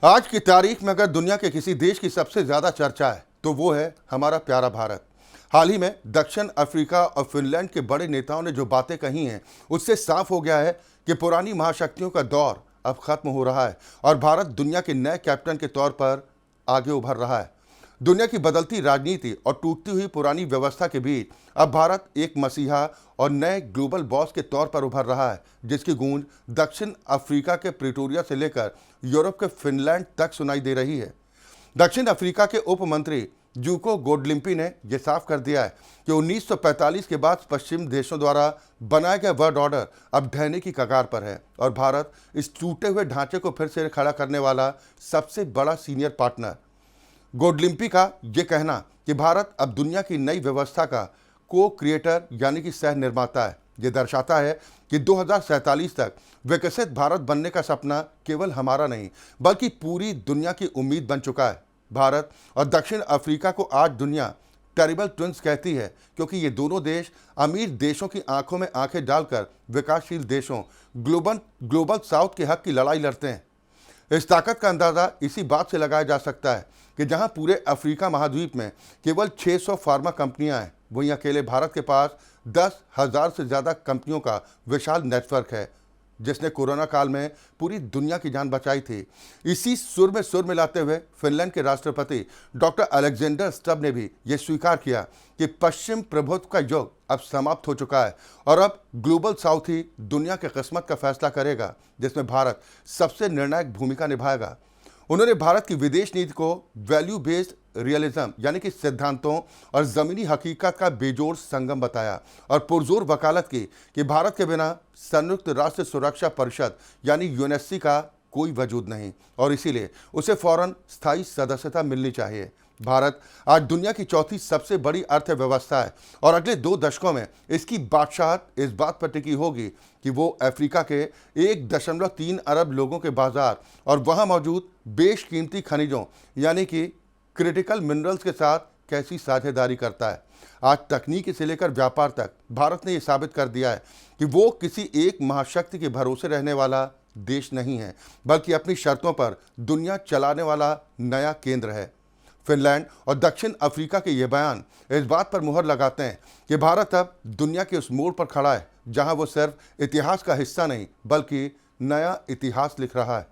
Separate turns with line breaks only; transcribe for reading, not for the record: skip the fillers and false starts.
आज की तारीख में अगर दुनिया के किसी देश की सबसे ज़्यादा चर्चा है तो वो है हमारा प्यारा भारत। हाल ही में दक्षिण अफ्रीका और फिनलैंड के बड़े नेताओं ने जो बातें कही हैं उससे साफ हो गया है कि पुरानी महाशक्तियों का दौर अब खत्म हो रहा है और भारत दुनिया के नए कैप्टन के तौर पर आगे उभर रहा है। दुनिया की बदलती राजनीति और टूटती हुई पुरानी व्यवस्था के बीच अब भारत एक मसीहा और नए ग्लोबल बॉस के तौर पर उभर रहा है, जिसकी गूंज दक्षिण अफ्रीका के प्रिटोरिया से लेकर यूरोप के फिनलैंड तक सुनाई दे रही है। दक्षिण अफ्रीका के उप मंत्री जूको गोडलिम्पी ने यह साफ कर दिया है कि 1945 के बाद पश्चिम देशों द्वारा बनाया गया वर्ल्ड ऑर्डर अब ढहने की कगार पर है और भारत इस टूटे हुए ढांचे को फिर से खड़ा करने वाला सबसे बड़ा सीनियर पार्टनर। गोडलिम्पी का ये कहना कि भारत अब दुनिया की नई व्यवस्था का को क्रिएटर यानी कि सह निर्माता है, ये दर्शाता है कि 2047 तक विकसित भारत बनने का सपना केवल हमारा नहीं बल्कि पूरी दुनिया की उम्मीद बन चुका है। भारत और दक्षिण अफ्रीका को आज दुनिया टेरिबल ट्विंस कहती है क्योंकि ये दोनों देश अमीर देशों की आंखों में आंखें डालकर विकासशील देशों ग्लोबल साउथ के हक की लड़ाई लड़ते हैं। इस ताकत का अंदाज़ा इसी बात से लगाया जा सकता है कि जहां पूरे अफ्रीका महाद्वीप में केवल 600 फार्मा कंपनियां हैं, वहीं अकेले भारत के पास 10,000 से ज़्यादा कंपनियों का विशाल नेटवर्क है, जिसने कोरोना काल में पूरी दुनिया की जान बचाई थी। इसी सुर मिलाते हुए फिनलैंड के राष्ट्रपति डॉक्टर अलेक्जेंडर स्टब ने भी ये स्वीकार किया कि पश्चिम प्रभुत्व का युग अब समाप्त हो चुका है और अब ग्लोबल साउथ ही दुनिया की किस्मत का फैसला करेगा, जिसमें भारत सबसे निर्णायक भूमिका निभाएगा। उन्होंने भारत की विदेश नीति को वैल्यू बेस्ड रियलिज्म यानी कि सिद्धांतों और ज़मीनी हकीकत का बेजोड़ संगम बताया और पुरजोर वकालत की कि भारत के बिना संयुक्त राष्ट्र सुरक्षा परिषद यानी यूएनएससी का कोई वजूद नहीं और इसीलिए उसे फौरन स्थायी सदस्यता मिलनी चाहिए। भारत आज दुनिया की चौथी सबसे बड़ी अर्थव्यवस्था है और अगले 2 दशकों में इसकी बादशाहत इस बात पर टिकी होगी कि वो अफ्रीका के 1.3 अरब लोगों के बाजार और वहां मौजूद बेशकीमती खनिजों यानी कि क्रिटिकल मिनरल्स के साथ कैसी साझेदारी करता है। आज तकनीक से लेकर व्यापार तक भारत ने यह साबित कर दिया है कि वो किसी एक महाशक्ति के भरोसे रहने वाला देश नहीं है बल्कि अपनी शर्तों पर दुनिया चलाने वाला नया केंद्र है। फिनलैंड और दक्षिण अफ्रीका के ये बयान इस बात पर मुहर लगाते हैं कि भारत अब दुनिया के उस मोड़ पर खड़ा है जहां वो सिर्फ इतिहास का हिस्सा नहीं बल्कि नया इतिहास लिख रहा है।